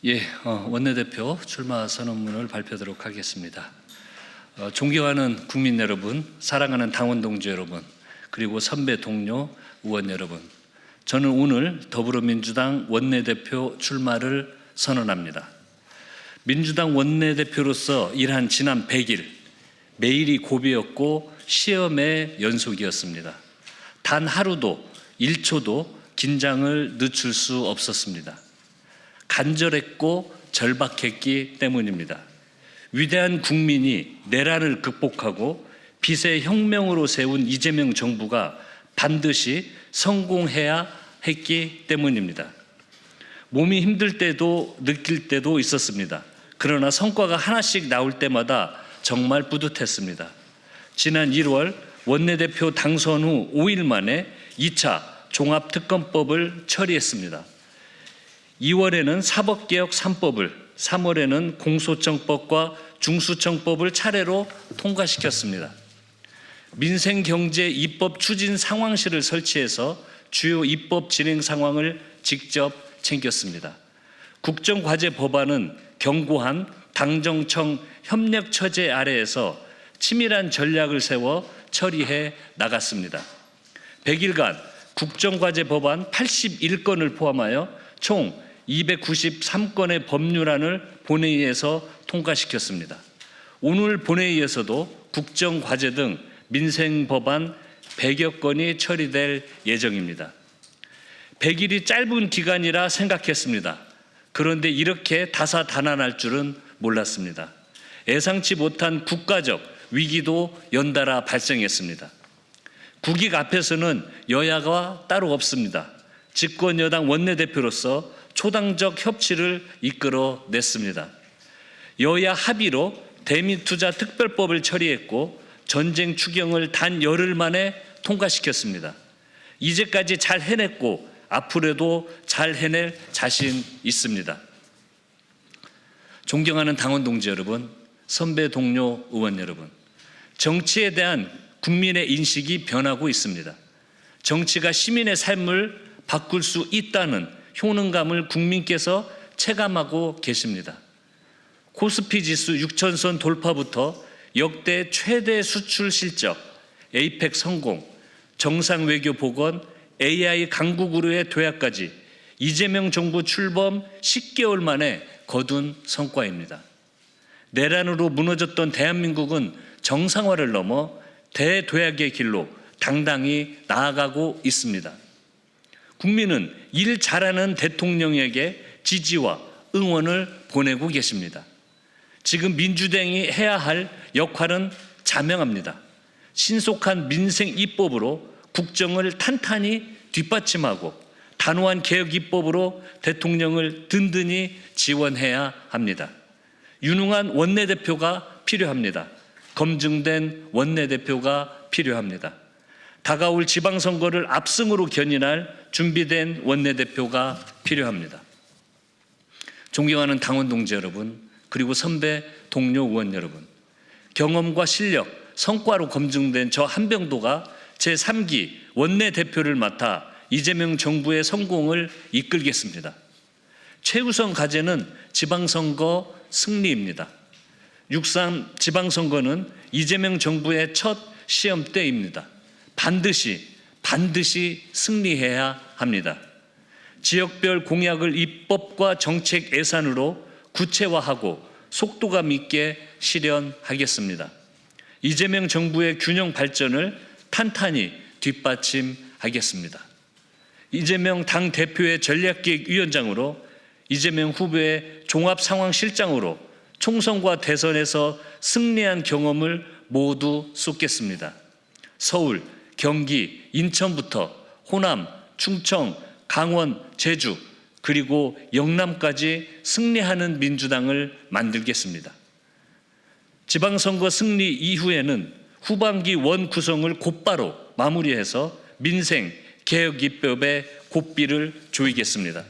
원내대표 출마 선언문을 발표하도록 하겠습니다. 존경하는 국민 여러분, 사랑하는 당원 동지 여러분, 그리고 선배 동료 의원 여러분, 저는 오늘 더불어민주당 원내대표 출마를 선언합니다. 민주당 원내대표로서 일한 지난 100일, 매일이 고비였고 시험의 연속이었습니다. 단 하루도 1초도 긴장을 늦출 수 없었습니다. 간절했고 절박했기 때문입니다. 위대한 국민이 내란을 극복하고 빛의 혁명으로 세운 이재명 정부가 반드시 성공해야 했기 때문입니다. 몸이 힘들 때도 느낄 때도 있었습니다. 그러나 성과가 하나씩 나올 때마다 정말 뿌듯했습니다. 지난 1월 원내대표 당선 후 5일 만에 2차 종합특검법을 처리했습니다. 2월에는 사법개혁 3법을, 3월에는 공소청법과 중수청법을 차례로 통과시켰습니다. 민생경제 입법 추진 상황실을 설치해서 주요 입법 진행 상황을 직접 챙겼습니다. 국정과제 법안은 견고한 당정청 협력 처제 아래에서 치밀한 전략을 세워 처리해 나갔습니다. 100일간 국정과제 법안 81건을 포함하여 총 293건의 법률안을 본회의에서 통과시켰습니다. 오늘 본회의에서도 국정과제 등 민생법안 100여 건이 처리될 예정입니다. 100일이 짧은 기간이라 생각했습니다. 그런데 이렇게 다사다난할 줄은 몰랐습니다. 예상치 못한 국가적 위기도 연달아 발생했습니다. 국익 앞에서는 여야가 따로 없습니다. 집권 여당 원내대표로서 초당적 협치를 이끌어냈습니다. 여야 합의로 대미투자 특별법을 처리했고 전쟁 추경을 단 열흘 만에 통과시켰습니다. 이제까지 잘 해냈고 앞으로도 잘 해낼 자신 있습니다. 존경하는 당원 동지 여러분, 선배 동료 의원 여러분, 정치에 대한 국민의 인식이 변하고 있습니다. 정치가 시민의 삶을 바꿀 수 있다는 효능감을 국민께서 체감하고 계십니다. 코스피 지수 6,000선 돌파부터 역대 최대 수출 실적, 에이펙 성공, 정상 외교 복원, AI 강국으로의 도약까지 이재명 정부 출범 10개월 만에 거둔 성과입니다. 내란으로 무너졌던 대한민국은 정상화를 넘어 대도약의 길로 당당히 나아가고 있습니다. 국민은 일 잘하는 대통령에게 지지와 응원을 보내고 계십니다. 지금 민주당이 해야 할 역할은 자명합니다. 신속한 민생 입법으로 국정을 탄탄히 뒷받침하고 단호한 개혁 입법으로 대통령을 든든히 지원해야 합니다. 유능한 원내대표가 필요합니다. 검증된 원내대표가 필요합니다. 다가올 지방선거를 압승으로 견인할 준비된 원내대표가 필요합니다. 존경하는 당원 동지 여러분, 그리고 선배 동료 의원 여러분, 경험과 실력, 성과로 검증된 저 한병도가 제3기 원내대표를 맡아 이재명 정부의 성공을 이끌겠습니다. 최우선 과제는 지방선거 승리입니다. 6.3 지방선거는 이재명 정부의 첫 시험대입니다. 반드시 승리해야 합니다. 지역별 공약을 입법과 정책 예산으로 구체화하고 속도감 있게 실현하겠습니다. 이재명 정부의 균형 발전을 탄탄히 뒷받침하겠습니다. 이재명 당대표의 전략기획위원장으로, 이재명 후보의 종합상황실장으로 총선과 대선에서 승리한 경험을 모두 쏟겠습니다. 서울, 경기, 인천부터 호남, 충청, 강원, 제주, 그리고 영남까지 승리하는 민주당을 만들겠습니다. 지방선거 승리 이후에는 후반기 원 구성을 곧바로 마무리해서 민생, 개혁 입법에 고삐를 조이겠습니다.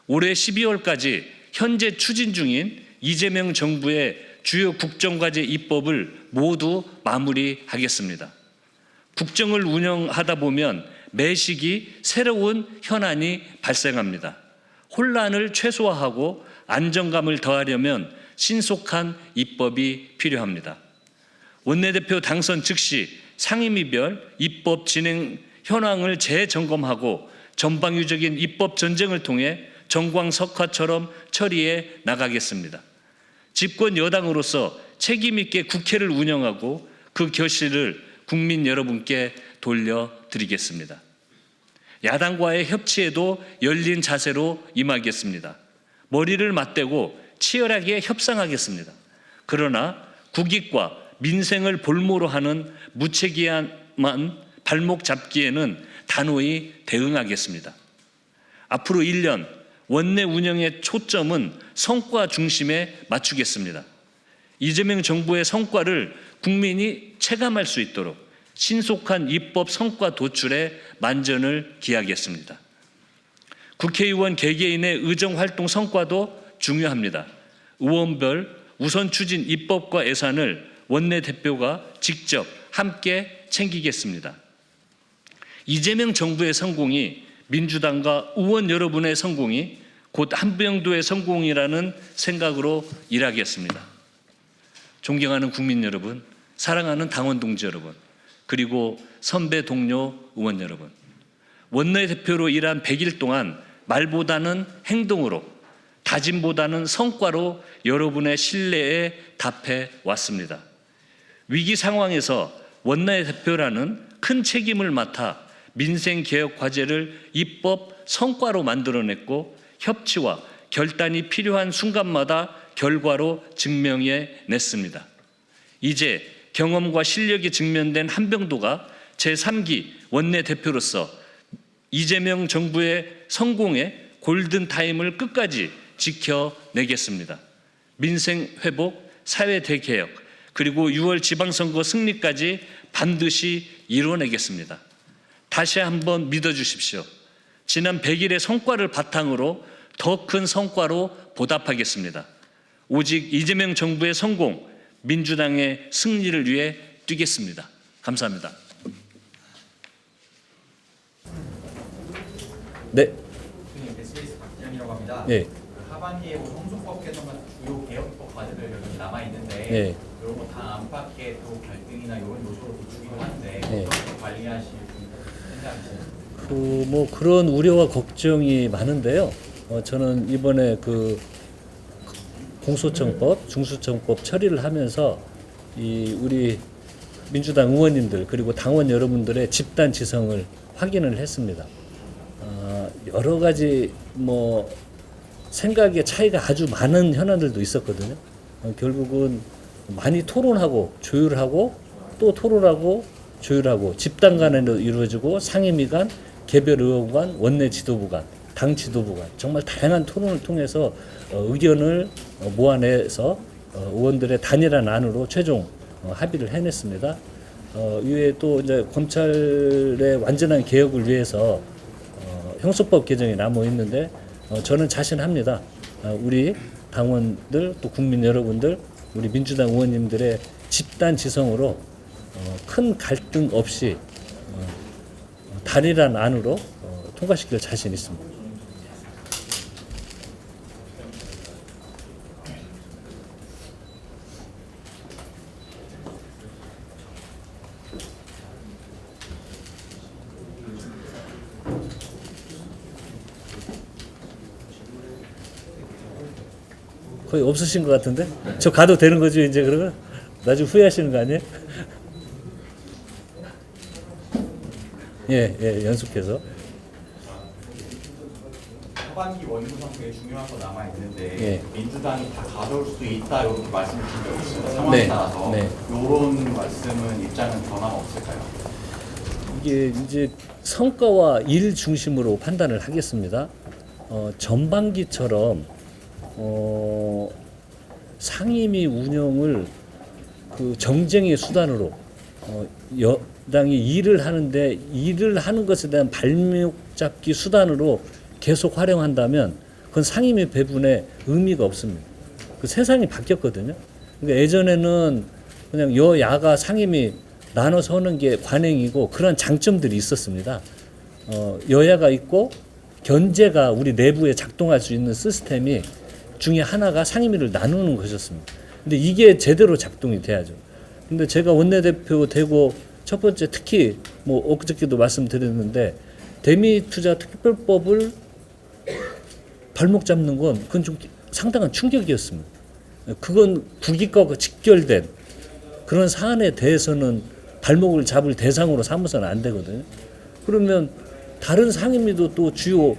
올해 12월까지 현재 추진 중인 이재명 정부의 주요 국정과제 입법을 모두 마무리하겠습니다. 국정을 운영하다 보면 매 시기 새로운 현안이 발생합니다. 혼란을 최소화하고 안정감을 더하려면 신속한 입법이 필요합니다. 원내대표 당선 즉시 상임위별 입법 진행 현황을 재점검하고 전방위적인 입법 전쟁을 통해 정광석화처럼 처리해 나가겠습니다. 집권 여당으로서 책임 있게 국회를 운영하고 그 결실을 국민 여러분께 돌려드리겠습니다. 야당과의 협치에도 열린 자세로 임하겠습니다. 머리를 맞대고 치열하게 협상하겠습니다. 그러나 국익과 민생을 볼모로 하는 무책임한 발목 잡기에는 단호히 대응하겠습니다. 앞으로 1년 원내 운영의 초점은 성과 중심에 맞추겠습니다. 이재명 정부의 성과를 국민이 체감할 수 있도록 신속한 입법 성과 도출에 만전을 기하겠습니다. 국회의원 개개인의 의정활동 성과도 중요합니다. 의원별 우선 추진 입법과 예산을 원내대표가 직접 함께 챙기겠습니다. 이재명 정부의 성공이 민주당과 의원 여러분의 성공이 곧 한병도의 성공이라는 생각으로 일하겠습니다. 존경하는 국민 여러분, 사랑하는 당원 동지 여러분, 그리고 선배 동료 의원 여러분, 원내대표로 일한 100일 동안 말보다는 행동으로, 다짐보다는 성과로 여러분의 신뢰에 답해 왔습니다. 위기 상황에서 원내대표라는 큰 책임을 맡아 민생개혁 과제를 입법 성과로 만들어냈고 협치와 결단이 필요한 순간마다 결과로 증명해 냈습니다. 이제 경험과 실력이 증명된 한병도가 제3기 원내대표로서 이재명 정부의 성공의 골든타임을 끝까지 지켜내겠습니다. 민생 회복, 사회 대개혁, 그리고 6월 지방선거 승리까지 반드시 이뤄내겠습니다. 다시 한번 믿어주십시오. 지난 100일의 성과를 바탕으로 더 큰 성과로 보답하겠습니다. 오직 이재명 정부의 성공, 민주당의 승리를 위해 뛰겠습니다. 감사합니다. 네. SBS 박지현이라고 합니다. 네. 하반기에 형소법 개정과 주요 개혁법 과제들 여전히 남아 있는데 네. 이런 거 다 안팎의 또 갈등이나 이런 요소로 비추기도 하는데 네. 어떻게 관리하실 생각이신지? 뭐 그런 우려와 걱정이 많은데요. 저는 이번에 그 공소청법, 중수청법 처리를 하면서 이 우리 민주당 의원님들 그리고 당원 여러분들의 집단 지성을 확인을 했습니다. 여러 가지 뭐 생각의 차이가 아주 많은 현안들도 있었거든요. 결국은 많이 토론하고 조율하고 또 토론하고 조율하고 집단 간에도 이루어지고 상임위 간, 개별 의원 간, 원내 지도부 간, 당 지도부 간 정말 다양한 토론을 통해서 의견을 모아내서 의원들의 단일한 안으로 최종 합의를 해냈습니다. 이외에 또 이제 검찰의 완전한 개혁을 위해서 형소법 개정이 남아 있는데 저는 자신합니다. 우리 당원들 또 국민 여러분들 우리 민주당 의원님들의 집단 지성으로 큰 갈등 없이 단일한 안으로 통과시킬 자신 있습니다. 거의 없으신 것 같은데? 저 가도 되는 거죠, 이제 그러면? 나중에 후회하시는 거 아니에요? 예, 연속해서. 하반기 원구 선거에 중요한 거 남아 있는데 예. 민주당이 다 가져올 수 있다 이렇게 말씀을 주신 적 있습니다. 상황에 네. 따라서 네. 이런 말씀은 입장은 변화가 없을까요? 이게 이제 성과와 일 중심으로 판단을 하겠습니다. 전반기처럼 상임위 운영을 그 정쟁의 수단으로 여당이 일을 하는데 일을 하는 것에 대한 발목 잡기 수단으로 계속 활용한다면 그건 상임위 배분에 의미가 없습니다. 그 세상이 바뀌었거든요. 그러니까 예전에는 그냥 여야가 상임위 나눠서 하는 게 관행이고 그런 장점들이 있었습니다. 여야가 있고 견제가 우리 내부에 작동할 수 있는 시스템이 중에 하나가 상임위를 나누는 것이었습니다. 근데 이게 제대로 작동이 돼야죠. 근데 제가 원내대표 되고 첫 번째 특히 뭐 엊그저께도 말씀드렸는데 대미투자특별법을 발목 잡는 건 그건 좀 상당한 충격이었습니다. 그건 국익과 직결된 그런 사안에 대해서는 발목을 잡을 대상으로 삼아서는 안 되거든요. 그러면 다른 상임위도 또 주요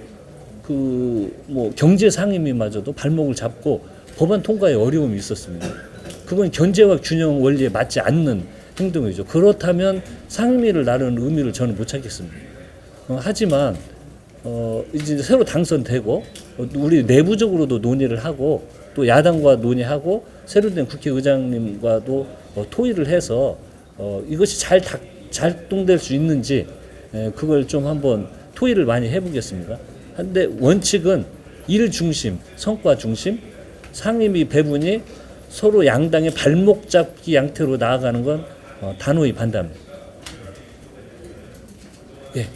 그 뭐 경제 상임위마저도 발목을 잡고 법안 통과에 어려움이 있었습니다. 그건 견제와 균형 원리에 맞지 않는 행동이죠. 그렇다면 상임위를 나누는 의미를 저는 못 찾겠습니다. 하지만 이제 새로 당선되고 우리 내부적으로도 논의를 하고 또 야당과 논의하고 새로 된 국회의장님과도 토의를 해서 이것이 잘 작동될 수 있는지 그걸 좀 한번 토의를 많이 해보겠습니다. 한데 원칙은 일 중심, 성과 중심, 상임위 배분이 서로 양당의 발목 잡기 양태로 나아가는 건 단호히 반대합니다. 예.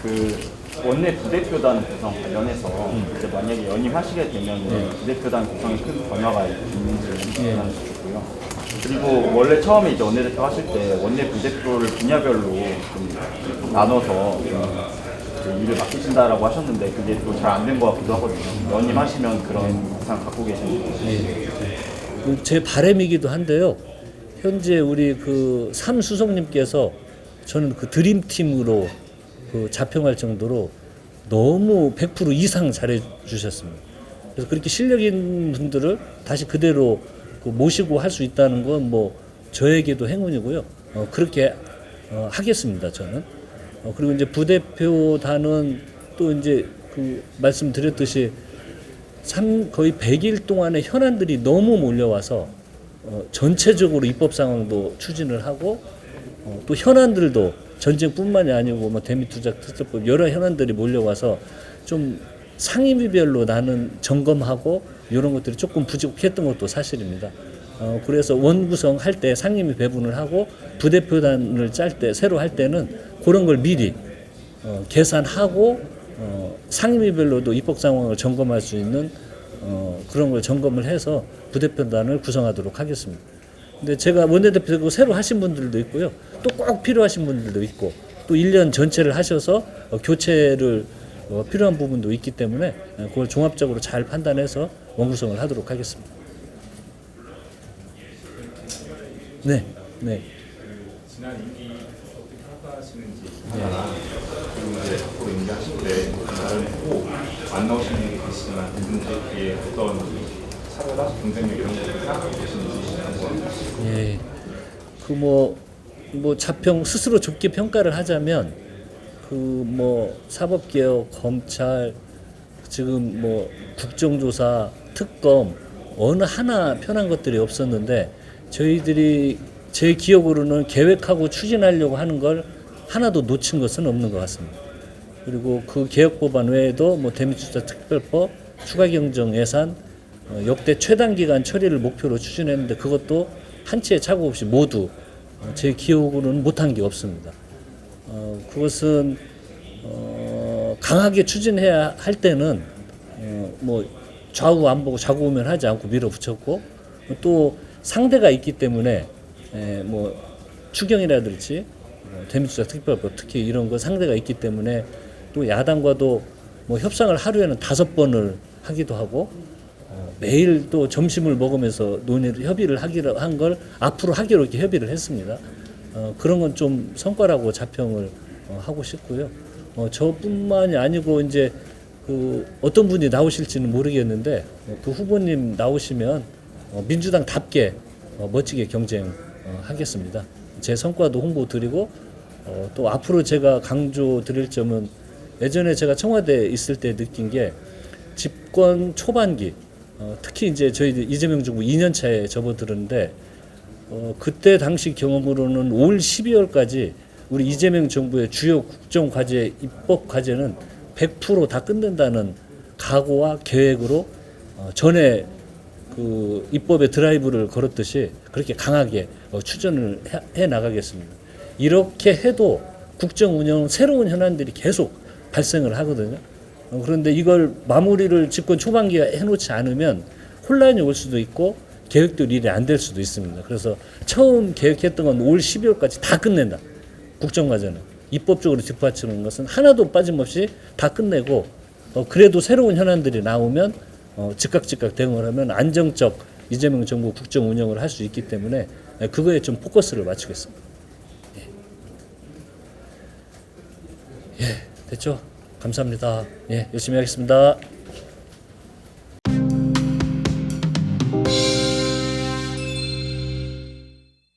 그 원내 부대표단 구성 관련해서 이제 만약에 연임하시게 되면 부대표단 구성에 큰 변화가 있는지 질문을 주셨고요. 그리고 원래 처음에 이제 원내대표 하실 때 원내 부대표를 분야별로 좀 나눠서 그 일을 맡기신다라고 하셨는데 그게 또 잘 안 된 것 같기도 하거든요. 연임하시면 그런 구상 갖고 계시는지. 제 바람이기도 한데요. 현재 우리 그 삼수석님께서 저는 그 드림팀으로 그 자평할 정도로 너무 100% 이상 잘해 주셨습니다. 그래서 그렇게 실력 있는 분들을 다시 그대로 그 모시고 할 수 있다는 건 뭐 저에게도 행운이고요. 그렇게 하겠습니다. 저는. 그리고 이제 부대표단은 또 이제 그 말씀드렸듯이 거의 100일 동안의 현안들이 너무 몰려와서 전체적으로 입법 상황도 추진을 하고 또 현안들도 전쟁뿐만이 아니고 뭐 대미투자특별법 여러 현안들이 몰려와서 좀 상임위별로 나는 점검하고 이런 것들이 조금 부족했던 것도 사실입니다. 그래서 원구성 할 때 상임위 배분을 하고 부대표단을 짤 때 새로 할 때는 그런 걸 미리 계산하고 상임위별로도 입법 상황을 점검할 수 있는 그런 걸 점검을 해서 부대표단을 구성하도록 하겠습니다. 근데 제가 원내대표고 새로 하신 분들도 있고요. 또 꼭 필요하신 분들도 있고 또 1년 전체를 하셔서 교체를 필요한 부분도 있기 때문에 그걸 종합적으로 잘 판단해서 원구성을 하도록 하겠습니다. 네, 네. 지난 임기 어떻게 평가하시는지 그리고 이제 앞으로 임기하실 때 다른 후보 안 나오시는 분이 계시지만 이분들끼리 어떤 차별화, 경쟁력 이런 것들을 생각하고 계시는지 한번. 예, 그 뭐 자평 스스로 좁게 평가를 하자면 그 뭐 사법개혁, 검찰, 지금 뭐 국정조사, 특검 어느 하나 편한 것들이 없었는데 저희들이 제 기억으로는 계획하고 추진하려고 하는 걸 하나도 놓친 것은 없는 것 같습니다. 그리고 그 개혁 법안 외에도 뭐 대미투자특별법, 추가경정 예산, 역대 최단기간 처리를 목표로 추진했는데 그것도 한 치의 착오 없이 모두 제 기억으로는 못한 게 없습니다. 그것은 강하게 추진해야 할 때는 뭐 좌우 안 보고 좌고우면 하지 않고 밀어붙였고 또 상대가 있기 때문에 뭐 추경이라든지 대미투자특별법 특히 이런 거 상대가 있기 때문에 또 야당과도 뭐 협상을 하루에는 5번을 하기도 하고 매일 또 점심을 먹으면서 협의를 하기로 한 걸 앞으로 하기로 이렇게 협의를 했습니다. 그런 건 좀 성과라고 자평을 하고 싶고요. 저뿐만이 아니고 이제 그 어떤 분이 나오실지는 모르겠는데 그 후보님 나오시면 민주당답게 멋지게 경쟁하겠습니다. 제 성과도 홍보 드리고 또 앞으로 제가 강조 드릴 점은 예전에 제가 청와대에 있을 때 느낀 게 집권 초반기 특히 이제 저희 이재명 정부 2년 차에 접어들었는데 그때 당시 경험으로는 올 12월까지 우리 이재명 정부의 주요 국정 과제 입법 과제는 100% 다 끝낸다는 각오와 계획으로 전에 그 입법의 드라이브를 걸었듯이 그렇게 강하게 추진을 해 나가겠습니다. 이렇게 해도 국정 운영 새로운 현안들이 계속 발생을 하거든요. 그런데 이걸 마무리를 집권 초반기에 해놓지 않으면 혼란이 올 수도 있고 계획대로 일이 안 될 수도 있습니다. 그래서 처음 계획했던 건 올 12월까지 다 끝낸다. 국정과제는 입법적으로 뒷받치는 것은 하나도 빠짐없이 다 끝내고 그래도 새로운 현안들이 나오면 즉각 대응을 하면 안정적 이재명 정부 국정 운영을 할 수 있기 때문에 그거에 좀 포커스를 맞추겠습니다. 예, 됐죠? 감사합니다. 예, 열심히 하겠습니다.